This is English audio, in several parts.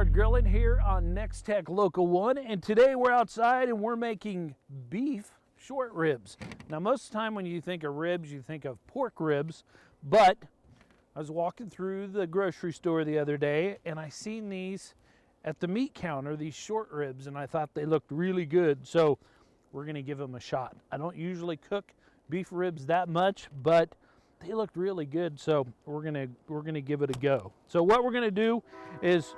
Backyard Grillin here on Nex-Tech Local 1, and today we're outside and we're making beef short ribs. Now most of the time when you think of ribs, you think of pork ribs, but I was walking through the grocery store the other day and I seen these at the meat counter, these short ribs, and I thought they looked really good, so we're gonna give them a shot. I don't usually cook beef ribs that much, but they looked really good, so we're gonna give it a go. So what we're gonna do is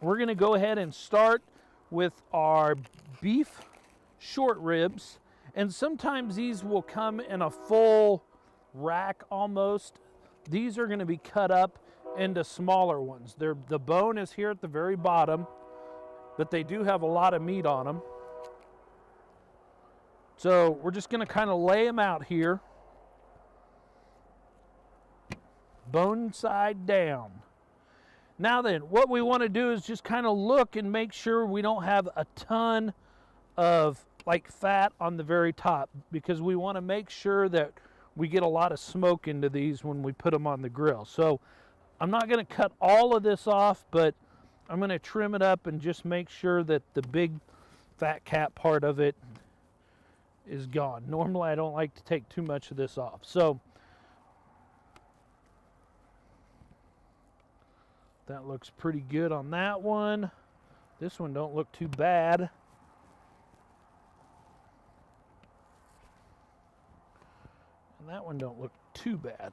we're gonna go ahead and start with our beef short ribs, and sometimes these will come in a full rack almost. These are gonna be cut up into smaller ones. The bone is here at the very bottom, but they do have a lot of meat on them. So we're just gonna kind of lay them out here, bone side down. Now then, what we want to do is just kind of look and make sure we don't have a ton of like fat on the very top, because we want to make sure that we get a lot of smoke into these when we put them on the grill. So I'm not going to cut all of this off, but I'm going to trim it up and just make sure that the big fat cap part of it is gone. Normally I don't like to take too much of this off. So that looks pretty good on that one. This one don't look too bad. And that one don't look too bad.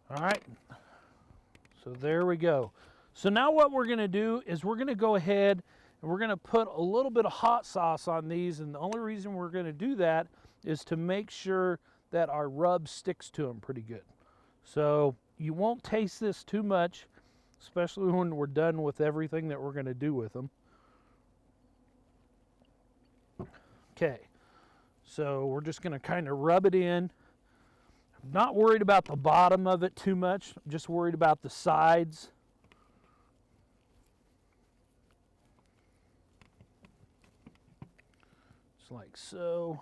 All right, so there we go. So now what we're gonna do is we're gonna go ahead and we're gonna put a little bit of hot sauce on these, and the only reason we're gonna do that is to make sure that our rub sticks to them pretty good. So you won't taste this too much, especially when we're done with everything that we're gonna do with them. Okay, so we're just gonna kind of rub it in. I'm not worried about the bottom of it too much, I'm just worried about the sides. Just like so.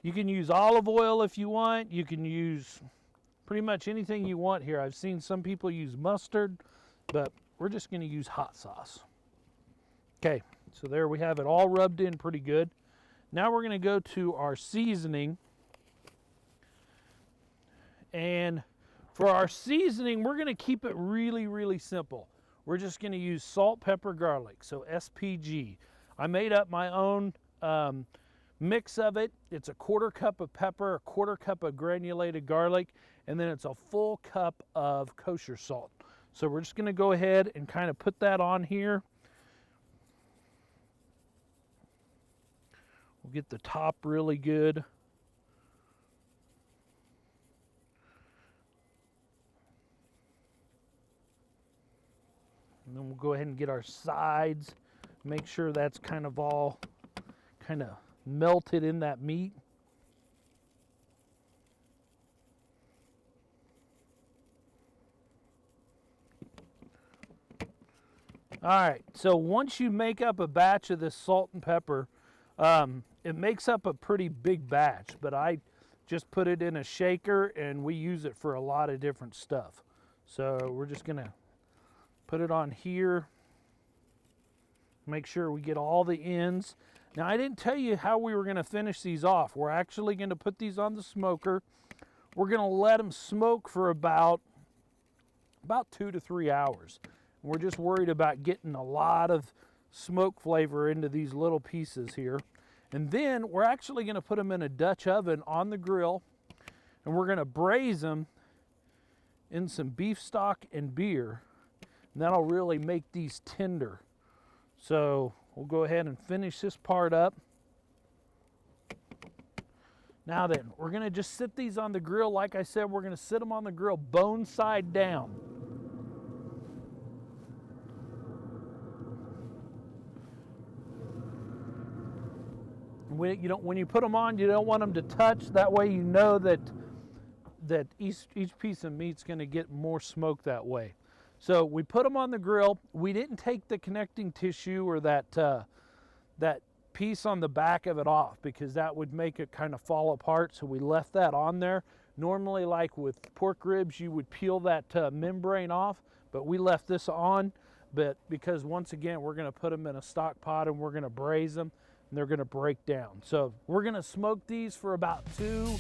You can use olive oil if you want. You can use pretty much anything you want here. I've seen some people use mustard, but we're just going to use hot sauce. Okay, so there we have it all rubbed in pretty good. Now we're going to go to our seasoning. And for our seasoning, we're going to keep it really, really simple. We're just going to use salt, pepper, garlic, so SPG. I made up my own mix of it. It's a 1/4 cup of pepper, a 1/4 cup of granulated garlic, and then it's a full cup of kosher salt. So we're just going to go ahead and kind of put that on here. We'll get the top really good. And then we'll go ahead and get our sides, make sure that's kind of all kind of melted in that meat. All right, so once you make up a batch of this salt and pepper, it makes up a pretty big batch, but I just put it in a shaker and we use it for a lot of different stuff. So we're just gonna put it on here. Make sure we get all the ends. Now I didn't tell you how we were gonna finish these off. We're actually gonna put these on the smoker. We're gonna let them smoke for about 2 to 3 hours. We're just worried about getting a lot of smoke flavor into these little pieces here. And then we're actually gonna put them in a Dutch oven on the grill, and we're gonna braise them in some beef stock and beer. And that'll really make these tender. So we'll go ahead and finish this part up. Now then, we're gonna just sit these on the grill. Like I said, we're gonna sit them on the grill bone side down. When you put them on, you don't want them to touch. That way you know that that each piece of meat's going to get more smoke that way. So we put them on the grill. We didn't take the connecting tissue or that piece on the back of it off, because that would make it kind of fall apart. So we left that on there. Normally, like with pork ribs, you would peel that membrane off, but we left this on. But because once again, we're going to put them in a stock pot and we're going to braise them, and they're going to break down. So we're going to smoke these for about 2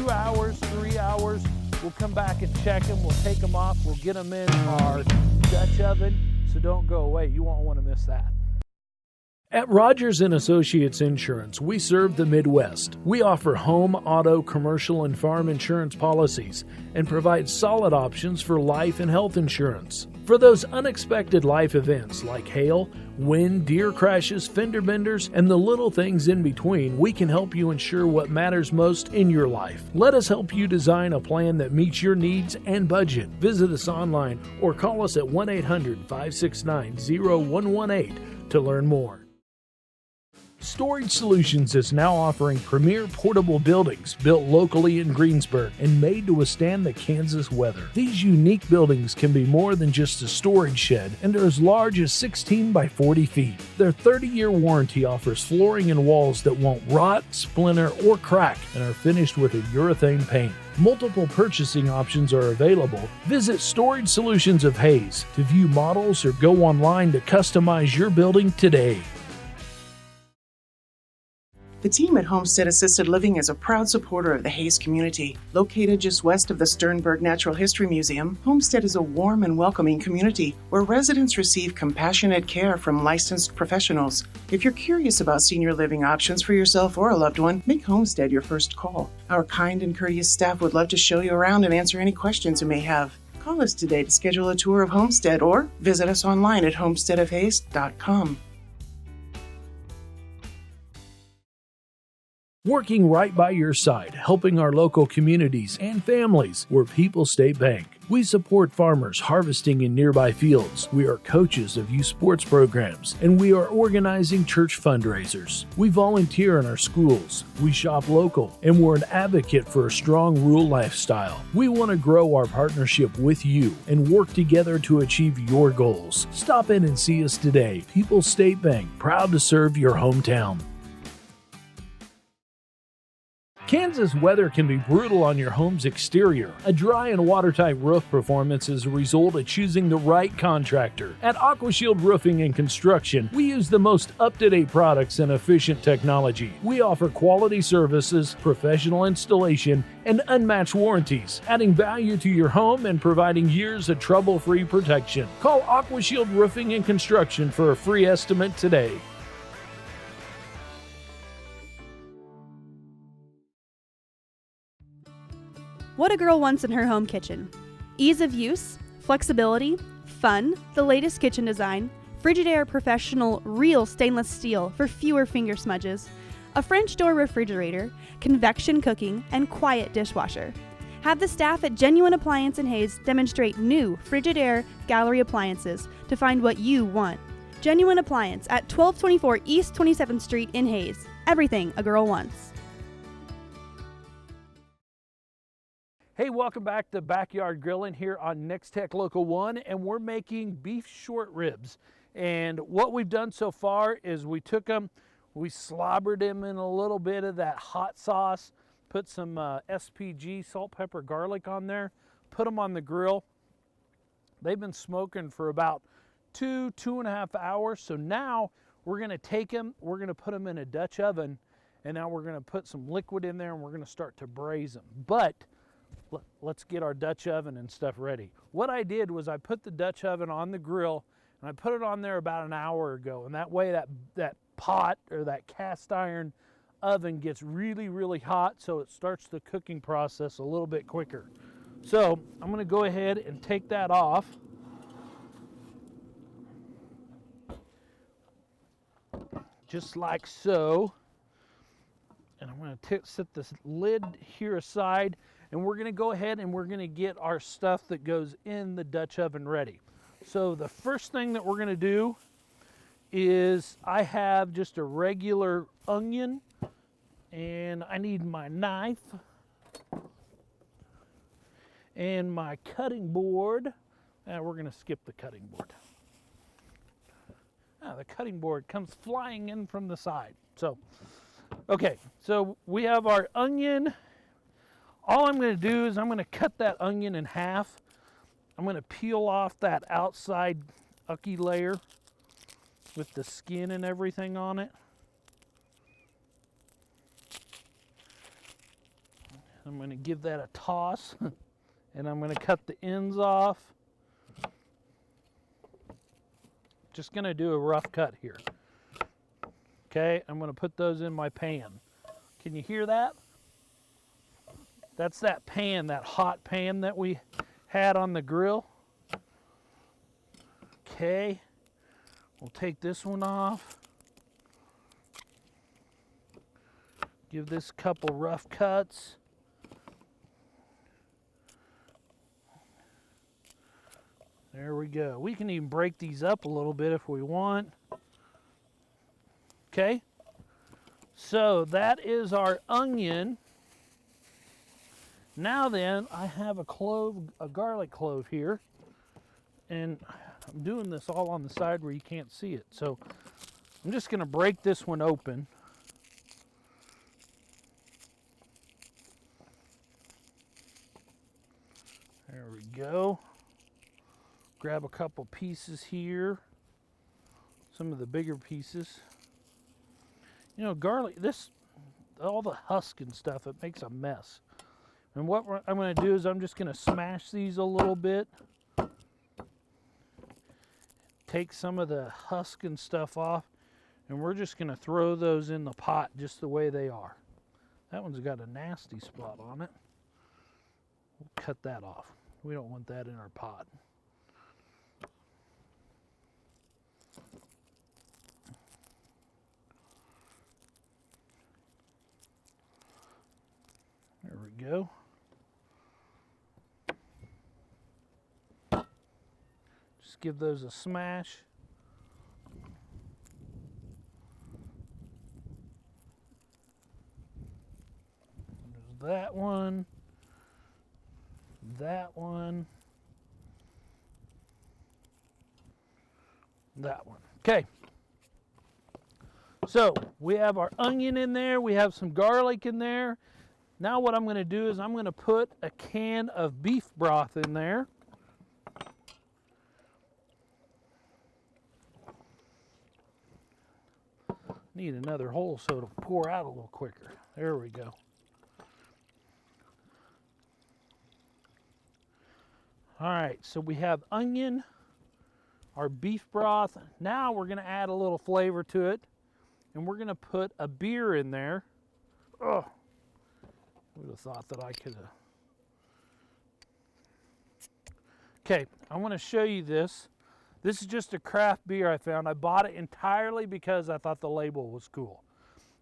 hours, 3 hours. We'll come back and check them. We'll take them off. We'll get them in our Dutch oven. So don't go away. You won't want to miss that. At Rogers & Associates Insurance, we serve the Midwest. We offer home, auto, commercial, and farm insurance policies and provide solid options for life and health insurance. For those unexpected life events like hail, wind, deer crashes, fender benders, and the little things in between, we can help you ensure what matters most in your life. Let us help you design a plan that meets your needs and budget. Visit us online or call us at 1-800-569-0118 to learn more. Storage Solutions is now offering premier portable buildings built locally in Greensburg and made to withstand the Kansas weather. These unique buildings can be more than just a storage shed and are as large as 16 by 40 feet. Their 30-year warranty offers flooring and walls that won't rot, splinter, or crack and are finished with a urethane paint. Multiple purchasing options are available. Visit Storage Solutions of Hayes to view models or go online to customize your building today. The team at Homestead Assisted Living is a proud supporter of the Hayes community. Located just west of the Sternberg Natural History Museum, Homestead is a warm and welcoming community where residents receive compassionate care from licensed professionals. If you're curious about senior living options for yourself or a loved one, make Homestead your first call. Our kind and courteous staff would love to show you around and answer any questions you may have. Call us today to schedule a tour of Homestead or visit us online at homesteadofhayes.com. Working right by your side, helping our local communities and families. We're People State Bank. We support farmers harvesting in nearby fields. We are coaches of youth sports programs, and we are organizing church fundraisers. We volunteer in our schools. We shop local, and we're an advocate for a strong rural lifestyle. We want to grow our partnership with you and work together to achieve your goals. Stop in and see us today. People State Bank, proud to serve your hometown. Kansas weather can be brutal on your home's exterior. A dry and watertight roof performance is a result of choosing the right contractor. At AquaShield Roofing and Construction, we use the most up-to-date products and efficient technology. We offer quality services, professional installation, and unmatched warranties, adding value to your home and providing years of trouble-free protection. Call AquaShield Roofing and Construction for a free estimate today. What a girl wants in her home kitchen. Ease of use, flexibility, fun, the latest kitchen design, Frigidaire Professional Real Stainless Steel for fewer finger smudges, a French door refrigerator, convection cooking, and quiet dishwasher. Have the staff at Genuine Appliance in Hayes demonstrate new Frigidaire gallery appliances to find what you want. Genuine Appliance at 1224 East 27th Street in Hayes. Everything a girl wants. Hey, welcome back to Backyard Grillin here on Nex-Tech Local 1, and we're making beef short ribs. And what we've done so far is we took them, we slobbered them in a little bit of that hot sauce, put some SPG, salt, pepper, garlic on there, put them on the grill. They've been smoking for about 2.5 hours. So now we're gonna take them, we're gonna put them in a Dutch oven, and now we're gonna put some liquid in there and we're gonna start to braise them. But let's get our Dutch oven and stuff ready. What I did was I put the Dutch oven on the grill and I put it on there about an hour ago, and that way that pot or that cast iron oven gets really, really hot, so it starts the cooking process a little bit quicker. So I'm going to go ahead and take that off. Just like so. And I'm going to set this lid here aside, and we're going to go ahead and we're going to get our stuff that goes in the Dutch oven ready. So the first thing that we're going to do is I have just a regular onion, and I need my knife. and my cutting board. We're going to skip the cutting board. The cutting board comes flying in from the side. So, okay, so we have our onion. All I'm going to do is I'm going to cut that onion in half. I'm going to peel off that outside ucky layer with the skin and everything on it. I'm going to give that a toss, and I'm going to cut the ends off. Just going to do a rough cut here. Okay, I'm going to put those in my pan. Can you hear that? That's that pan, that hot pan that we had on the grill. Okay, we'll take this one off. Give this a couple rough cuts. There we go. We can even break these up a little bit if we want. Okay, so that is our onion. Now then, I have a garlic clove here, and I'm doing this all on the side where you can't see it. So I'm just going to break this one open. There we go. Grab a couple pieces here, some of the bigger pieces. You know, garlic, all the husk and stuff, it makes a mess. And what I'm going to do is I'm just going to smash these a little bit. Take some of the husk and stuff off, and we're just going to throw those in the pot just the way they are. That one's got a nasty spot on it. We'll cut that off. We don't want that in our pot. There we go. Just give those a smash. There's that one. That one. That one. Okay. So we have our onion in there. We have some garlic in there. Now what I'm going to do is I'm going to put a can of beef broth in there. Need another hole so it'll pour out a little quicker. There we go. All right, so we have onion, our beef broth. Now we're going to add a little flavor to it, and we're going to put a beer in there. Oh. Would have thought that I could have. Okay, I want to show you this. This is just a craft beer I found. I bought it entirely because I thought the label was cool.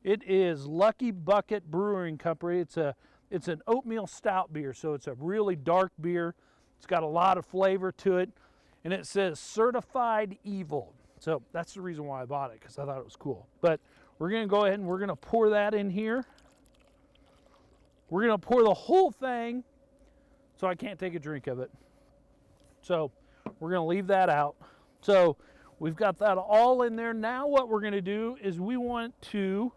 It is Lucky Bucket Brewing Company. It's an oatmeal stout beer, so it's a really dark beer. It's got a lot of flavor to it, and it says Certified Evil. So that's the reason why I bought it, because I thought it was cool. But we're going to go ahead and we're going to pour that in here. We're going to pour the whole thing, so I can't take a drink of it. So we're going to leave that out. So we've got that all in there. Now what we're going to do is we want to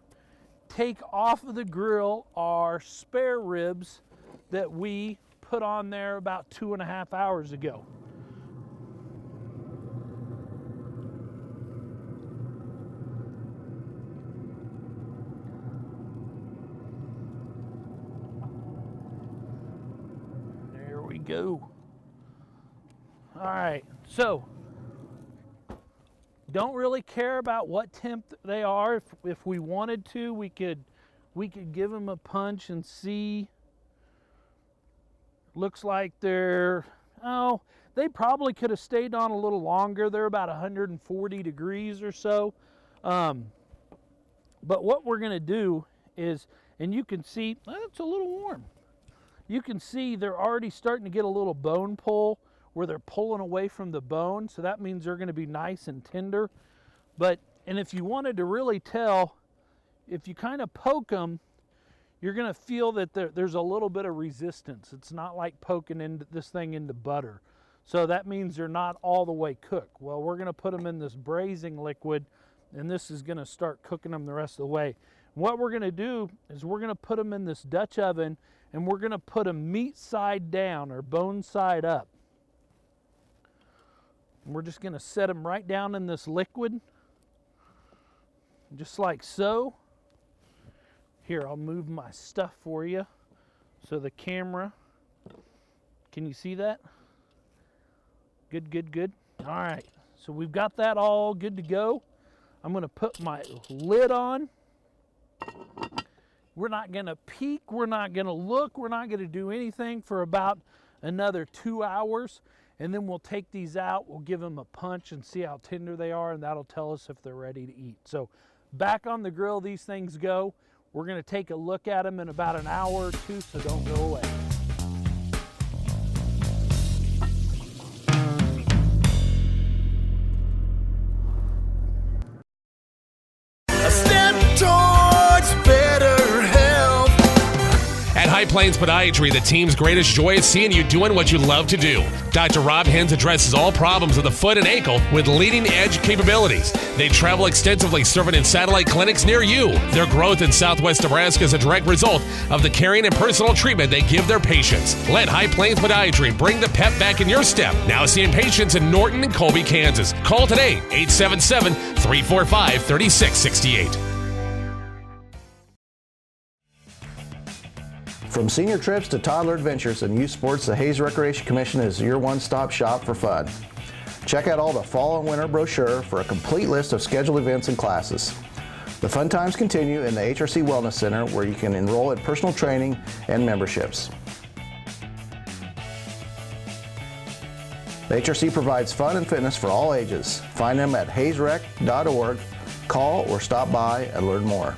take off of the grill our spare ribs that we put on there about 2.5 hours ago. Go. All right, so don't really care about what temp they are. If we wanted to, we could give them a punch and see. Looks like they probably could have stayed on a little longer. They're about 140 degrees or so. But what we're going to do is, and you can see, it's a little warm. You can see they're already starting to get a little bone pull where they're pulling away from the bone. So that means they're going to be nice and tender. And if you wanted to really tell, if you kind of poke them, you're going to feel that there's a little bit of resistance. It's not like poking this thing into butter. So that means they're not all the way cooked. Well, we're going to put them in this braising liquid, and this is going to start cooking them the rest of the way. What we're going to do is we're going to put them in this Dutch oven, and we're going to put them meat side down or bone side up. And we're just going to set them right down in this liquid, just like so. Here, I'll move my stuff for you so the camera, can you see that? Good, good, good. All right, so we've got that all good to go. I'm going to put my lid on. We're not going to peek, we're not going to look, we're not going to do anything for about another 2 hours, and then we'll take these out, we'll give them a punch and see how tender they are, and that'll tell us if they're ready to eat. So back on the grill these things go. We're going to take a look at them in about an hour or two, so don't go away. A step towards better health. At High Plains Podiatry, the team's greatest joy is seeing you doing what you love to do. Dr. Rob Hens addresses all problems of the foot and ankle with leading-edge capabilities. They travel extensively, serving in satellite clinics near you. Their growth in Southwest Nebraska is a direct result of the caring and personal treatment they give their patients. Let High Plains Podiatry bring the pep back in your step. Now seeing patients in Norton and Colby, Kansas. Call today, 877-345-3668. From senior trips to toddler adventures and youth sports, the Hayes Recreation Commission is your one-stop shop for fun. Check out all the fall and winter brochure for a complete list of scheduled events and classes. The fun times continue in the HRC Wellness Center, where you can enroll in personal training and memberships. The HRC provides fun and fitness for all ages. Find them at hayesrec.org. Call or stop by and learn more.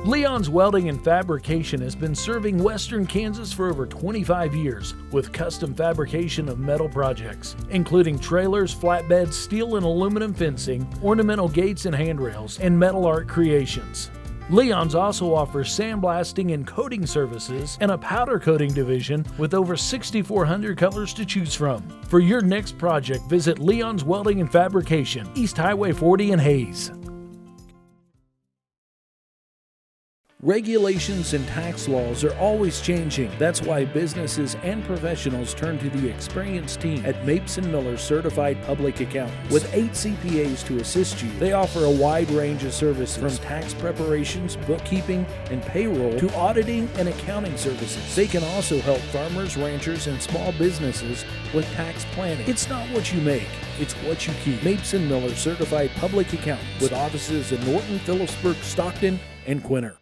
Leon's Welding and Fabrication has been serving Western Kansas for over 25 years with custom fabrication of metal projects, including trailers, flatbeds, steel and aluminum fencing, ornamental gates and handrails, and metal art creations. Leon's also offers sandblasting and coating services and a powder coating division with over 6,400 colors to choose from. For your next project, visit Leon's Welding and Fabrication, East Highway 40 in Hayes. Regulations and tax laws are always changing. That's why businesses and professionals turn to the experienced team at Mapes & Miller Certified Public Accountants. With 8 CPAs to assist you, they offer a wide range of services from tax preparations, bookkeeping, and payroll to auditing and accounting services. They can also help farmers, ranchers, and small businesses with tax planning. It's not what you make, it's what you keep. Mapes & Miller Certified Public Accountants with offices in Norton, Phillipsburg, Stockton, and Quinter.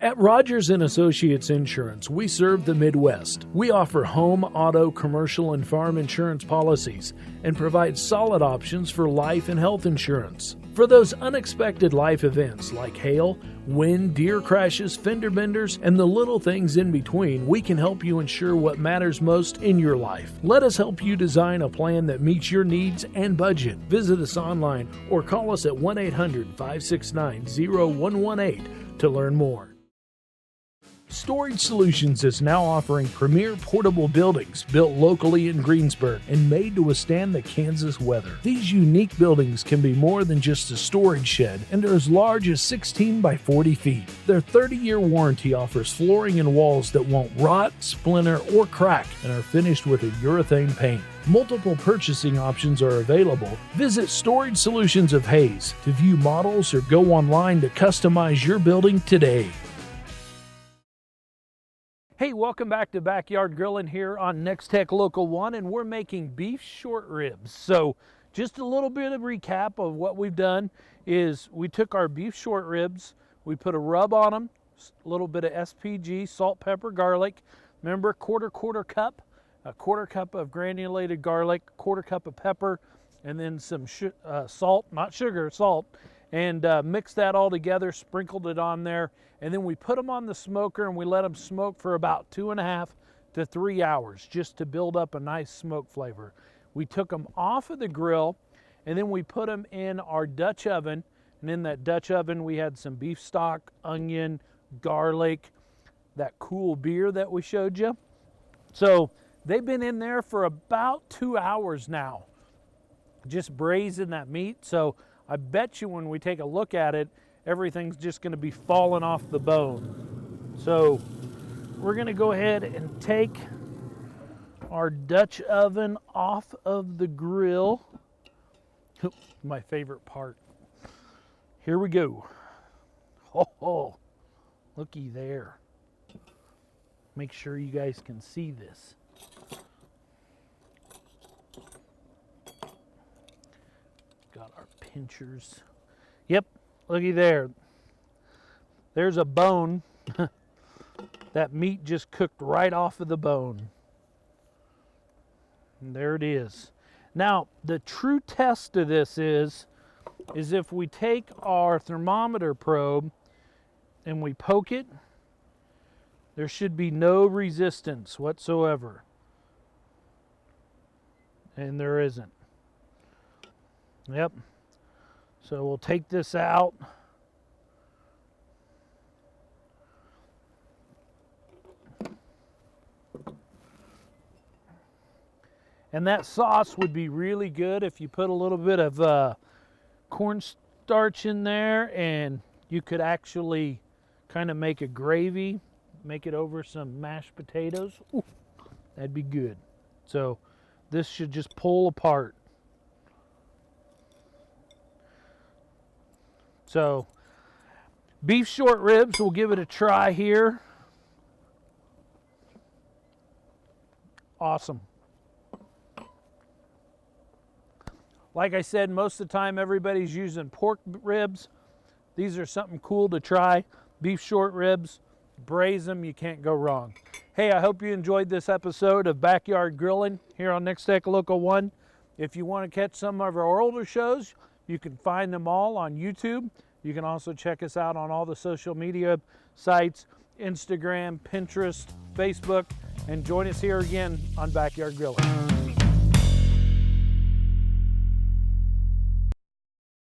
At Rogers & Associates Insurance, we serve the Midwest. We offer home, auto, commercial, and farm insurance policies and provide solid options for life and health insurance. For those unexpected life events like hail, wind, deer crashes, fender benders, and the little things in between, we can help you ensure what matters most in your life. Let us help you design a plan that meets your needs and budget. Visit us online or call us at 1-800-569-0118 to learn more. Storage Solutions is now offering premier portable buildings built locally in Greensburg and made to withstand the Kansas weather. These unique buildings can be more than just a storage shed and are as large as 16 by 40 feet. Their 30-year warranty offers flooring and walls that won't rot, splinter, or crack and are finished with a urethane paint. Multiple purchasing options are available. Visit Storage Solutions of Hayes to view models or go online to customize your building today. Hey, welcome back to Backyard Grillin here on Nex-Tech Local 1, and we're making beef short ribs. So just a little bit of recap of what we've done is we took our beef short ribs, we put a rub on them, a little bit of SPG, salt, pepper, garlic. Remember, quarter cup, a quarter cup of granulated garlic, quarter cup of pepper, and then some salt, not sugar, salt, and mixed that all together, sprinkled it on there, and then we put them on the smoker and we let them smoke for about 2.5 to 3 hours just to build up a nice smoke flavor. We took them off of the grill and then we put them in our Dutch oven And in that Dutch oven, we had some beef stock, onion, garlic, that cool beer that we showed you. So they've been in there for about 2 hours now, just braising that meat. So I bet you when we take a look at it, everything's just going to be falling off the bone. So we're going to go ahead and take our Dutch oven off of the grill. My favorite part. Here we go. Oh, looky there. Make sure you guys can see this. Got our pinchers. Yep, looky there. There's a bone. That meat just cooked right off of the bone. And there it is. Now, the true test of this is if we take our thermometer probe and we poke it, there should be no resistance whatsoever. And there isn't. Yep. So we'll take this out. And that sauce would be really good if you put a little bit of cornstarch in there, and you could actually kind of make a gravy, make it over some mashed potatoes. Ooh, that'd be good. So this should just pull apart. So beef short ribs, we'll give it a try here. Awesome. Like I said, most of the time everybody's using pork ribs. These are something cool to try. Beef short ribs, braise them, you can't go wrong. Hey, I hope you enjoyed this episode of Backyard Grillin' here on Nex-Tech Local 1. If you want to catch some of our older shows, you can find them all on YouTube. You can also check us out on all the social media sites, Instagram, Pinterest, Facebook, and join us here again on Backyard Grillin'.